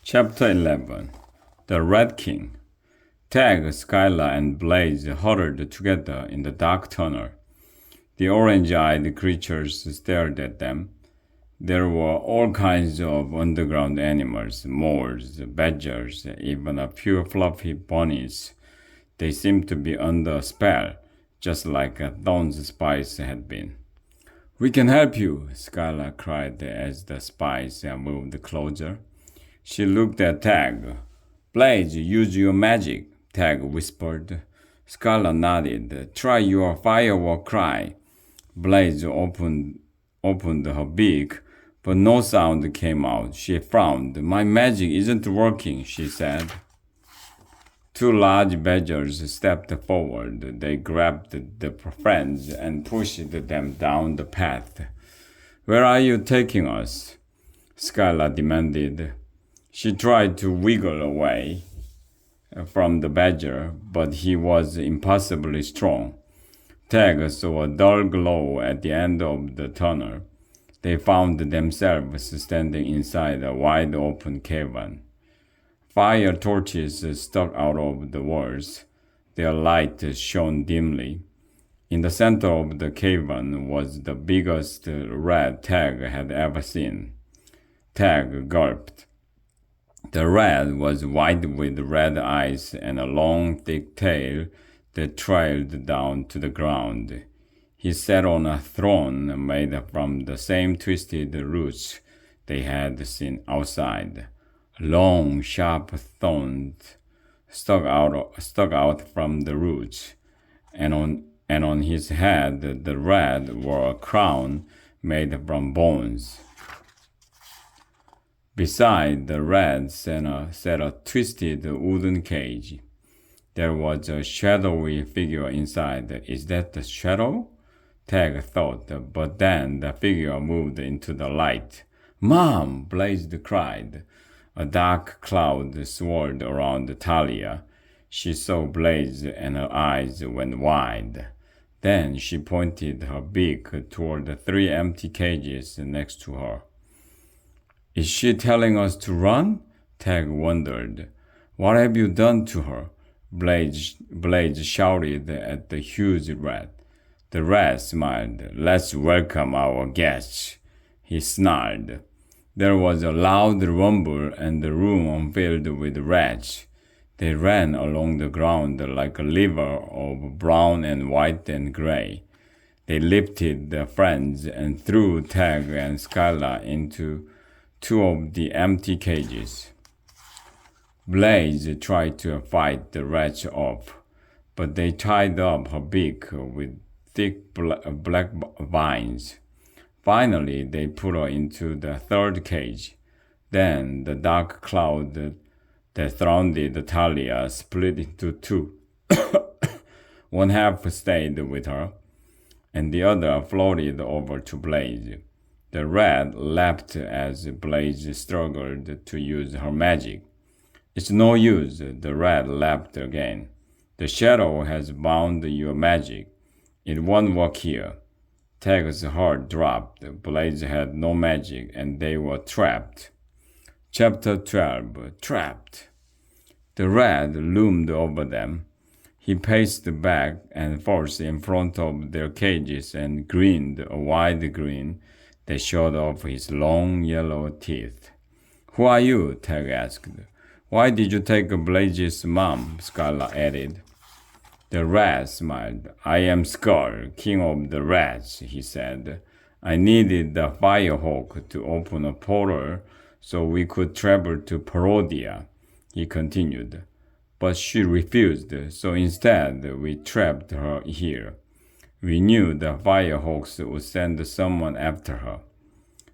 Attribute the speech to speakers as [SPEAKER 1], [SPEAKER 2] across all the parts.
[SPEAKER 1] Chapter 11 The Red King. Tag, Skylar, and Blaze huddled together in the dark tunnel. The orange-eyed creatures stared at them. There were all kinds of underground animals, moles, badgers, even a few fluffy bunnies. They seemed to be under a spell, just like Thorn's spies had been. "We can help you," Skylar cried as the spies moved closer. She looked at Tag. "Blaze, use your magic," Tag whispered. Skylar nodded. "Try your firehawk cry." Blaze opened her beak, but no sound came out. She frowned. "My magic isn't working," she said. Two large badgers stepped forward. They grabbed the friends and pushed them down the path. "Where are you taking us?" Skylar demanded. She tried to wiggle away from the badger, but he was impossibly strong. Tag saw a dull glow at the end of the tunnel. They found themselves standing inside a wide-open cavern. Fire torches stuck out of the walls. Their light shone dimly. In the center of the cavern was the biggest rat Tag had ever seen. Tag gulped. The rat was white with red eyes and a long, thick tail that trailed down to the ground. He sat on a throne made from the same twisted roots they had seen outside. Long, sharp thorns stuck out from the roots, and on his head the rat wore a crown made from bones. Beside the rat sat a twisted wooden cage. There was a shadowy figure inside. "Is that the shadow?" Tag thought, but then the figure moved into the light. "Mom!" Blaze cried. A dark cloud swirled around Talia. She saw Blaze and her eyes went wide. Then she pointed her beak toward the three empty cages next to her. "Is she telling us to run?" Tag wondered. "What have you done to her?" Blaze shouted at the huge rat. The rat smiled. "Let's welcome our guests," he snarled. There was a loud rumble and the room filled with rats. They ran along the ground like a river of brown and white and gray. They lifted their friends and threw Tag and Skylar into two of the empty cages. Blaze tried to fight the rats off, but they tied up her beak with thick black vines. Finally, they put her into the third cage. Then the dark cloud that surrounded Talia split into two. One half stayed with her, and the other floated over to Blaze. The rat laughed as Blaze struggled to use her magic. "It's no use," the rat laughed again. "The shadow has bound your magic. It won't work here." Tag's heart dropped. Blaze had no magic, and they were trapped. Chapter 12 Trapped. The rat loomed over them. He paced back and forth in front of their cages and grinned a wide grin that showed off his long yellow teeth. "Who are you?" Tag asked. "Why did you take Blaze's mom?" Skylar added. The rat smiled. "I am Skull, king of the rats," he said. "I needed the firehawk to open a portal so we could travel to Parodia," he continued. "But she refused, so instead we trapped her here. We knew the firehawks would send someone after her."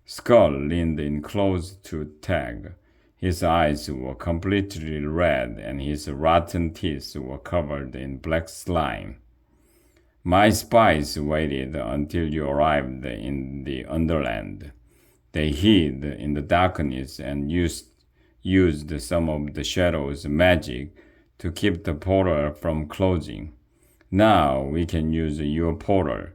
[SPEAKER 1] Skull leaned in close to Tag. His eyes were completely red and his rotten teeth were covered in black slime. "My spies waited until you arrived in the Underland. They hid in the darkness and used some of the Shadow's magic to keep the portal from closing. Now we can use your portal,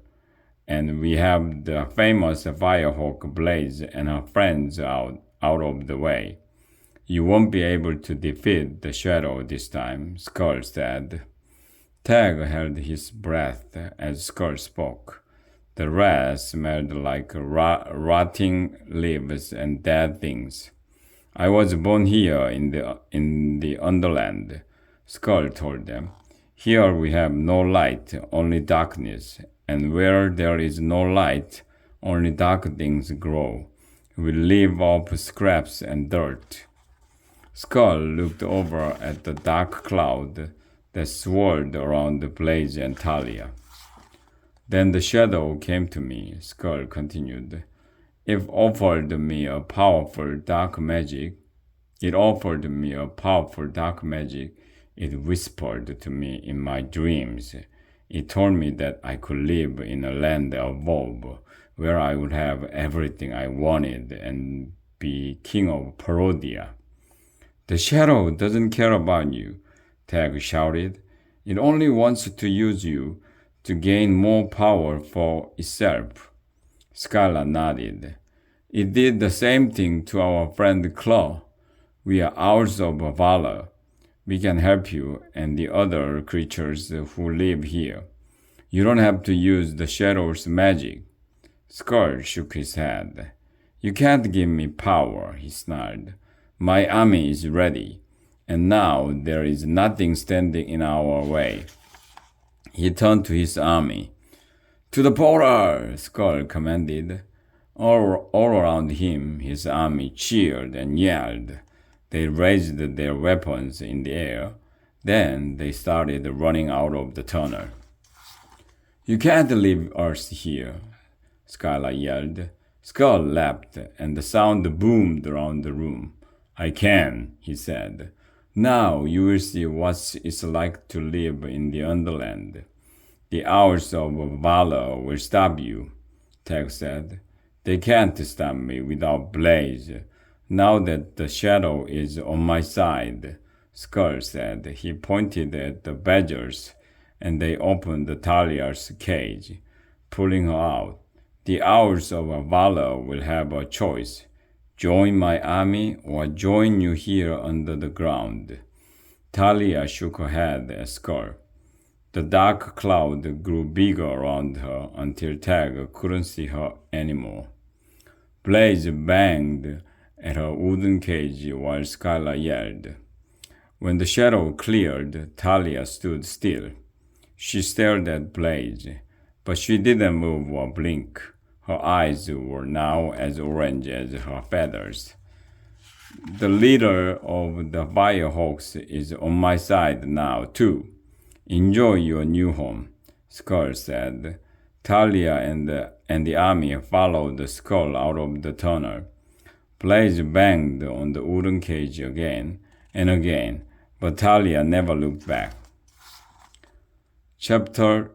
[SPEAKER 1] and we have the famous Firehawk Blaze and her friends out of the way. You won't be able to defeat the shadow this time, Skull said. Tag held his breath as Skull spoke. The rat smelled like rotting leaves and dead things. I was born here in the Underland, Skull told them. Here we have no light, only darkness, and where there is no light, only dark things grow. We live off scraps and dirt. Skull looked over at the dark cloud that swirled around Blaze and Talia. Then the shadow came to me, Skull continued. It offered me a powerful dark magic. It whispered to me in my dreams. It told me that I could live in a land above, where I would have everything I wanted and be king of Parodia. The shadow doesn't care about you, Tag shouted. It only wants to use you to gain more power for itself. Skylar nodded. It did the same thing to our friend Claw. We are Owls of Valor. We can help you and the other creatures who live here. You don't have to use the Shadow's magic. Skull shook his head. You can't give me power, he snarled. My army is ready, and now there is nothing standing in our way. He turned to his army. To the portal, Skull commanded. All around him, his army cheered and yelled. They raised their weapons in the air. Then they started running out of the tunnel. You can't leave us here, Skylar yelled. Skull laughed, and the sound boomed around the room. I can, he said. Now you will see what it's like to live in the Underland. The Owls of Valor will stop you, Tag said. They can't stop me without Blaze. Now that the shadow is on my side, Skull said. He pointed at the badgers, and they opened Talia's cage, pulling her out. The Owls of Valor will have a choice. Join my army or join you here under the ground. Talia shook her head at Skull. The dark cloud grew bigger around her until Tag couldn't see her anymore. Blaze banged at her wooden cage while Skylar yelled. When the shadow cleared, Talia stood still. She stared at Blaze, but she didn't move or blink. Her eyes were now as orange as her feathers. The leader of the firehawks is on my side now, too. Enjoy your new home, Skull said. Talia and the army followed the Skull out of the tunnel. Blaze banged on the wooden cage again and again, but Talia never looked back. Chapter